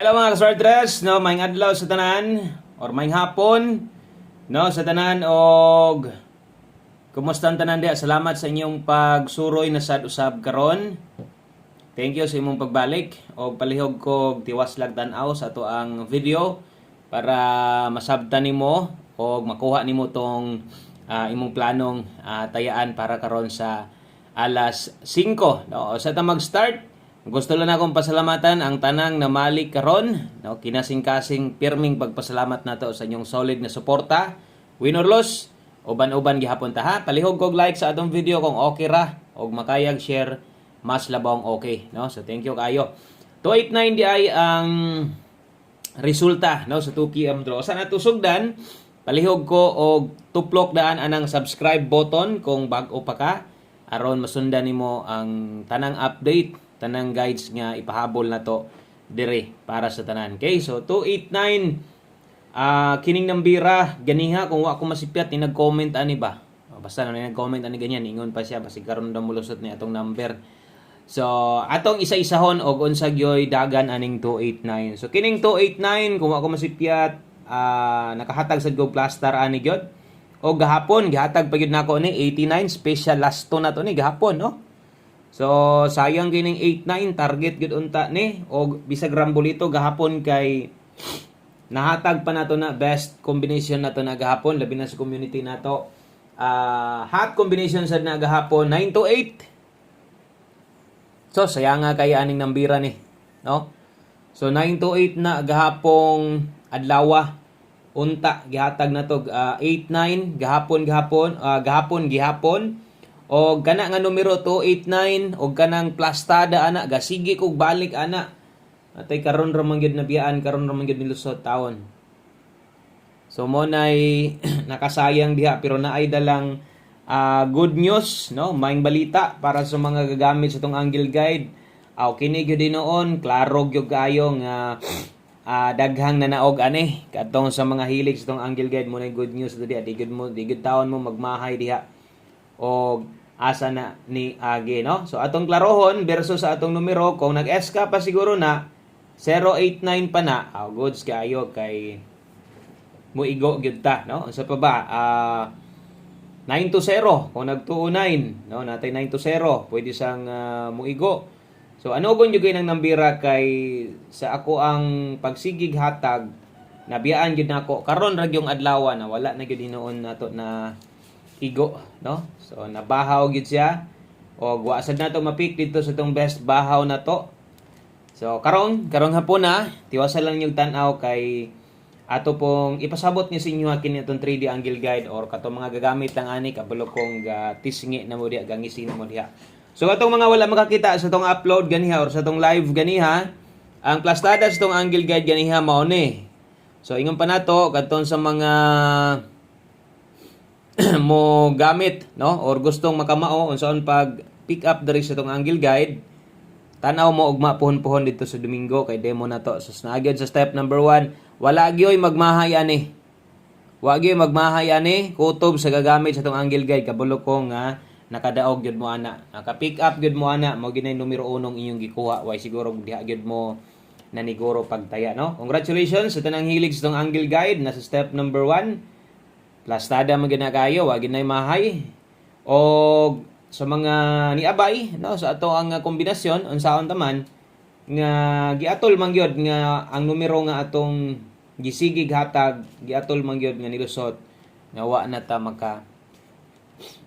Hello mga kaswartres, no, maayong adlaw sa tanan or maayong hapon, no, sa tanan og kumusta ang tanan diha? Salamat sa inyong pagsuroy na sad usab karon. Thank you sa imong pagbalik og palihog kog tiwas lag tan-aw sa ato ang video para masabtan nimo og makuha nimo tong imong planong tayaan para karon sa alas 5, no. Sa ta mag-start, gusto lang akong pasalamatan ang tanang namali karon, no, kinasing-kasing pirming pagpasalamat nato sa inyong solid na suporta. Win or loss, uban-uban gihapon ta ha. Palihog kog like sa atong video kung okay ra og makayag share mas labong okay, no. So thank you kayo. 289 di ay ang resulta, no, sa 2 PM draw. Sa natusugdan, palihog ko og tuplok daan anang subscribe button kung bag-o pa ka aron masundan nimo ang tanang update, tanang guides nga ipahabol na to dire para sa tanan. Okay, so 289 kining nambira ganiha kung wa ko masipyat ni nag-comment ani ba. Basta na nag-comment ani ganyan ingon pa siya basig karon daw mulusot ni atong number. So atong isa-isahon og unsa gyoy dagan aning 289. So kining 289 kung wa ko masipyat nakahatag sad go plaster ani gyud. O gahapon gihatag pa gyud nako ni 89 special last to na to ni gahapon, no. So sayang gining 89 target gyud unta ni og bisag rambolito gahapon kay nahatag pa nato na best combination nato na gahapon labi na sa community nato. Hot combination sad na gahapon 928. So sayang nga kay aning nambira ni, no. So 928 na gahapong adlaw unta gihatag nato 89 gahapon gihapon o kana nga numero 289 o kanang plastada ana gasigi kog balik ana atay karon ra man gyud nabiyaan karon ra man gyud nilusot taon. So mo nay nakasayang diha pero naay dalang good news, no, maayong balita para sa mga gagamit sa tong angle guide. Kini gyud noon klaro gyud kayo nga daghang nanaog ani kadtong sa mga hilig sa tong angle guide mo na good news diha di gud taon mo magmahay diha o asa na ni agi, no. So atong klarohon versus sa atong numero kung nag-S ka pa siguro na 089 pa na goods kayo kay muigo gyud ta, no. Unsa pa ba 920 kung nag-209, no, natay 920 pwede sang muigo. So ano gon gyud nang nambira kay sa ako ang pagsigig hatag nabiyaan gyud nako karon ra gyung adlaw na wala na gyud hinoon nato na igo, no. So nabahaw gyud siya og wa sad nato mapik dito sa tong best bahaw na to. So karong hapon na tiwasa lang yung tan-aw kay ato pong ipasabot ni sa inyo kini atong 3D angle guide or kato mga gagamit lang ani kabalo kong tisngi na mo diha gangisin mo diha. So atong mga wala makakita sa tong upload ganiha or sa tong live ganiha, ang plastada sa tong angle guide ganiha mao ni. So ingon pa nato kadtong sa mga mo gamit, no, or gustong makamao unsaon pag pick up diri sa tong angle guide, tan-aw mo og mapuhon-puhon dito sa Domingo kay demo na to. So naagyon sa step number 1, wala gyoy magmahay ani. Wa gyoy magmahay ani kutob sa gagamit sa tong angle guide kabalo ko nga nakadaog gyud mo ana. Naka-pick up gyud mo ana mo ginay numero 1 inyong gikuha. Way siguro diha gyud mo naniguro pagtaya, no. Congratulations sa tanang hilig sa tong angle guide na sa step number 1. Plastada man gina kayo, wa ginay mahay. O sa mga niabay, no, sa ato ang kombinasyon unsaon taman nga giatol man gyud nga ang numero nga atong gisigig hatag giatol man gyud nga nilusot nga wa na ta maka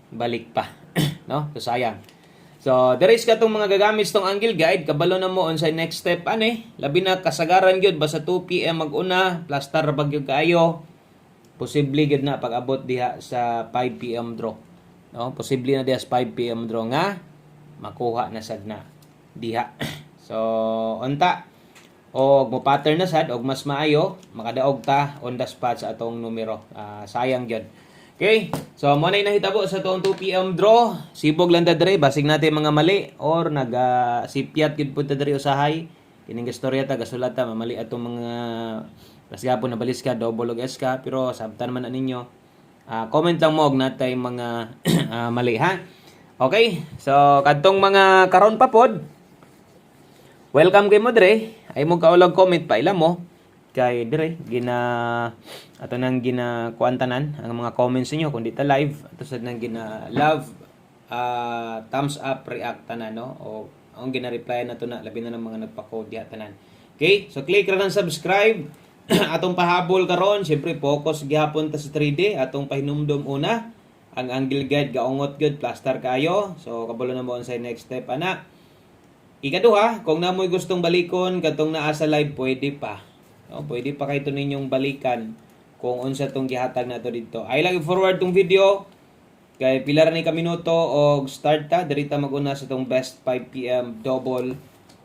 balik pa. No, so sayang. So there is katong mga gagamit tong angle guide kabalo na mo unsay next step ani labi na kasagaran gyud basta 2 PM mag-una plaster ra gyud kaayo posible gyud na pag-abot diha sa 5 PM draw, no. Posible na diha sa 5 PM draw nga makuha na sad na diha. So unta og mo pattern na sad og mas maayo makadaog ta on the spot sa atong numero. Sayang gyud. Okay, so mo na nahitabo sa tuong 2 PM draw. Sibog lang ta diri basig natin mga mali or sipyat gid pud ta diri usahay. Kining istorya ta gasulata mamali atong mga pasgapon na balis ka double og S ka pero sabtan man na ninyo. Comment lang mo og natay mga mali ha. Okay, so kadtong mga karon pa pod welcome kay mo dire. Ay mo kaulag comment pa ila mo kay dire ato nang kuantanan ang mga comments niyo kung di ta live ato sad nang love thumbs up react tanan no o ang gina-reply na to na labi na ng mga nagpa-code diha tanan. Okay? So click ra ng subscribe. Atong pahabol karon, syempre focus gihapon ta sa 3D atong pahinumdom una ang angle guide gaungot gyud plaster kayo. So kabalo na mo sa next step ana. Ikaduha, kung namoy gustong balikon katong naa sa live pwede pa. No, pwede pa kay to ninyong balikan kung unsa tong gihatag nato dito. I lagi forward tong video kay pila ra ni ka minuto og start ta dirita maguna sa tong best 5 PM double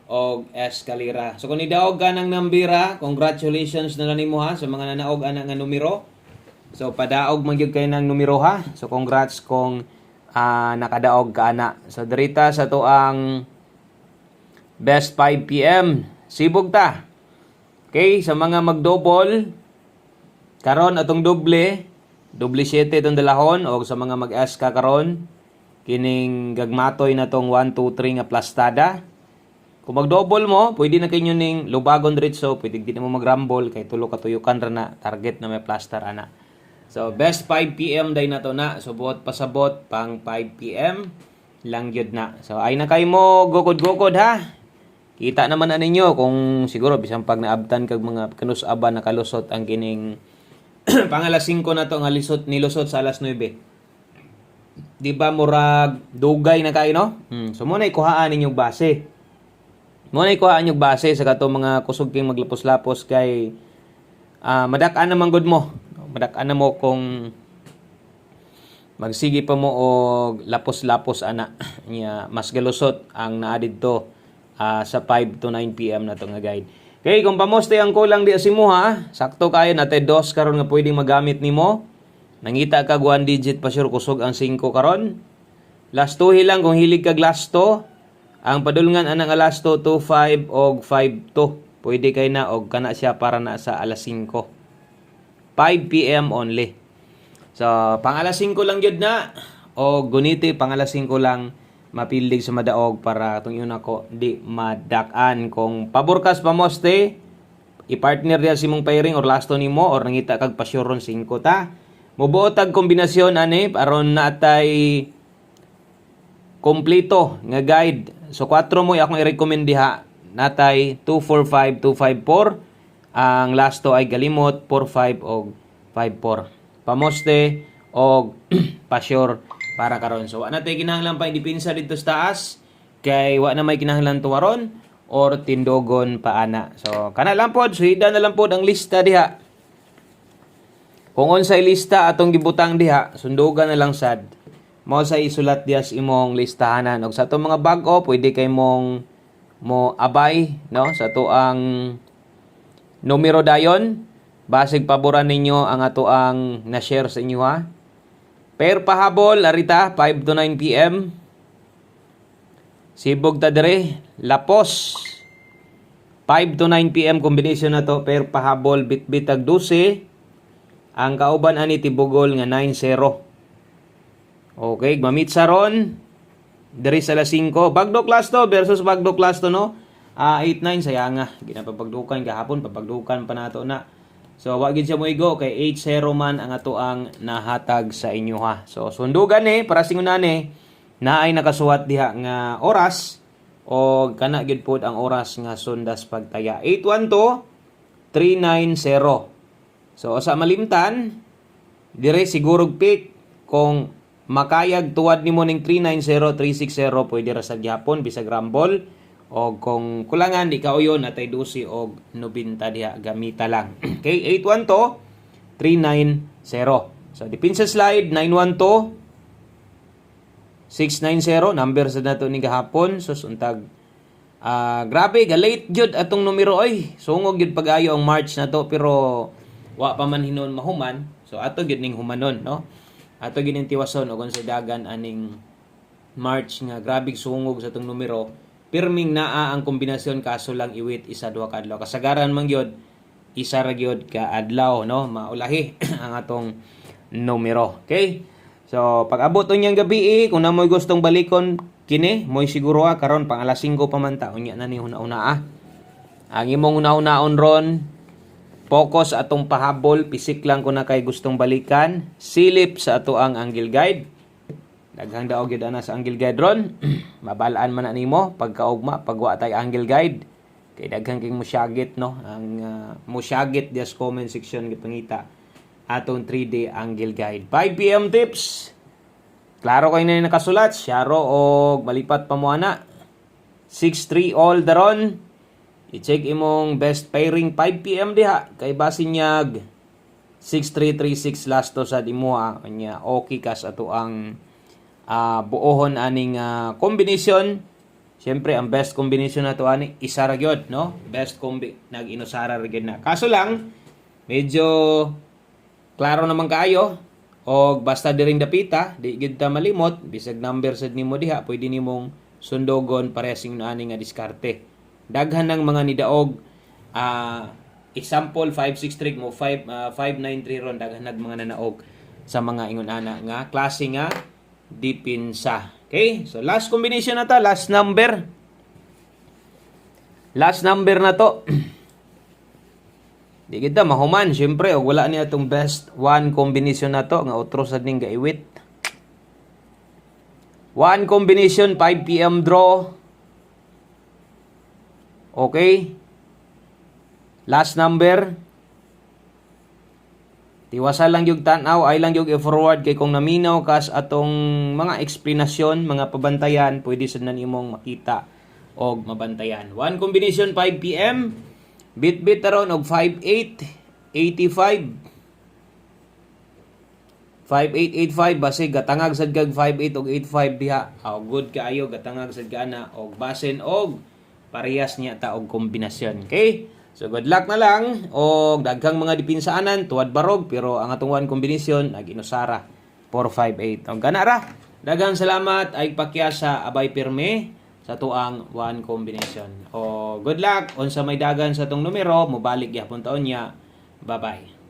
og escalera. So kung nidaog ka ng nambira, congratulations na lang nimo ha sa mga nanaog ana nga numero. So padaog man gyud kay ng numero ha. So congrats kung nakadaog ka ana. So dirita sa to ang best 5 PM sibog ta. Okay, sa mga mag-double karon atong doble 7 itong dalahon o sa mga mag-S ka karon kining gagmatoy na tong 1 2 3 nga plastada. Kung mag-double mo, pwede na kayo ning lubagon diretso, pwede din mo mag-rumble kay tulo ka tuyukan ra na target na may plaster ana. So best 5 PM day na to na. So buot pasabot pang 5 PM lang gyud na. So ay na kay mo gukod-gukod ha. Kita naman na ninyo kung siguro bisan pag naabtan kag mga kanus-aba nakalusot ang kining pangalas 5 na to nga nilusot sa alas 9. Di ba murag dugay na kayo no? So muna ikuhaan ninyong base. Muna ikuhaan yung base sa kato mga kusog king maglapos-lapos kay madak-an naman good mo. Madak-an na mo kung magsigi pa mo og lapos-lapos ana nya mas galusot ang naa didto sa 5 to 9 PM na to nga guide. Okay, kung pamoste ang kulang di asimo ha, sakto kayo na dos karon nga pwedeng magamit nimo. Nangita kag 1 digit pa sure kusog ang 5 karon. Last 2 lang kung hilig kag last 2. Ang padulngan anang last 2 5 og 5 to. Pwede kay na og kana siya para na sa alas 5. 5 PM only. So, pang alas 5 lang gyud na o guniti pang alas 5 lang mapildig sa madaog para itong yun ako di madakan. Kung paborkas pamoste, i-partner diya si mong pairing or lasto ni mo or nangita kag pasyoron 5 ta. Mubuot tag kombinasyon ani aron natay kompleto nga guide. So 4 mo akong i-recommend diha. Natay 245, 254. Ang lasto ay galimot 45 og 54. Pamoste og pasyor para karon. So ana tay kinahanglan pa idipinsa dito sa taas kay wa na may kinahanglan tuwaron or tindogon pa ana. So kana lang pod suhida na lang pod ang lista diha. Kung unsay lista atong gibutang diha, sundugan na lang sad. Mao sa isulat diha sa imong listahanan og sa atong mga bag-o pwede kay mong mo abay no sa to ang numero dayon basig paboran ninyo ang ato ang na-share sa inyo ha. Pair pahabol, arita, 5 to 9 PM. Sibog ta dire, lapos. 5 to 9 PM combination na to, pair pahabol, bit-bitag 12. Ang kauban ani tibugol nga 9-0. Okay, mamit sa ron. Dire sa alas 5. Bagdo class to versus bagdo class to no. 8-9 sayang nga. Ginapapagdukan kahapon, papagdukan pa nato na. So, wag gid siya moigo kay 8-0 man ang ato ang nahatag sa inyo ha. So, sundugan para singunan na ay nakasuwat diha nga oras o kana gid pod ang oras nga sundas pagtaya. 812 390. So, sa malimtan dire sigurog pick kung makayag tuwad nimo ning 390 360 pwede ra sa gyapon bisag rumble. O kung kulangan di ka uyon atay 12 og 90 diha gamita lang. Okay, 812 390. So dipinsa slide 912 690 number sa nato ni gahapon. So untag grabe ga late gyud atong numero oy. Sungog gyud pag-ayo ang March na to pero wa pa man hinon mahuman. So ato gyud ning humanon no. Ato gyud ning tiwason og sa dagan aning March nga grabe sungog sa atong numero. Pirming naa ang kombinasyon kaso lang iwit isa duha ka adlaw. Kasagaran man gyud isa ra gyud ka adlaw no maulahi ang atong numero. Okay? So pag abot unyang gabi kung namoy gustong balikon kini mo'y siguro karon pang alas 5 pa man ta unya na ni una-una. Ang imong una-unaon ron, focus atong pahabol, pisik lang ko na kay gustong balikan, silip sa ato ang angle guide. Daghang daog gyud ana sa angle guide ron. Mabalaan man na nimo pagkaugma pagwa tay angle guide. Kay daghang king mosyagit no, ang mosyagit dias comment section gipangita atong 3D angle guide. 5 PM tips. Klaro kayo na nakasulat, syaro o malipat pa mo ana. 6-3 all daron. I-check imong best pairing 5 PM diha kay basin nyag 6-3-3-6 last to sa imuha nya okay kas ato ang buohon aning combination. Siyempre ang best combination na to ani isa ra gyud no, best combi nag-inusara ra gyud na. Kaso lang medyo klaro naman kaayo. O basta diring dapita, di gid ta malimot, bisag number sad nimo diha, pwede nimong sundogon parehasing ani nga diskarte. Daghan ng mga nidaog example 563 mo 593 ron daghan ng mga nanaog sa mga ingon ana nga klase nga dipinsa. Okay? So last combination na ta, last number. Last number na to. Di kita mahuman, syempre, og wala niya itong best one combination na to, nga utro sa ning gaiwit. One combination, 5 PM draw. Okay. Last number. Tiwasa lang yung tanaw, ay lang yung i-forward kay kung naminaw kas atong mga explanation, mga pabantayan, pwede sa nanimong makita o mabantayan. One combination, 5 PM. Bit-bit taron og 5885. 5885 base gatangag sad kag 58 og 85 diha. Good kaayo gatangag sad kana og basen og parehas niya ta og kombinasyon. Okay? So good luck na lang og daghang mga dipinsaanan tuwad barog pero ang atong one combination nag-inusara 458. Og kana ra. Daghang salamat ay pakyasa abay pirme sa tuang one combination. O good luck unsa may dagan sa tong numero, mobalik gyapon taon niya. Bye-bye.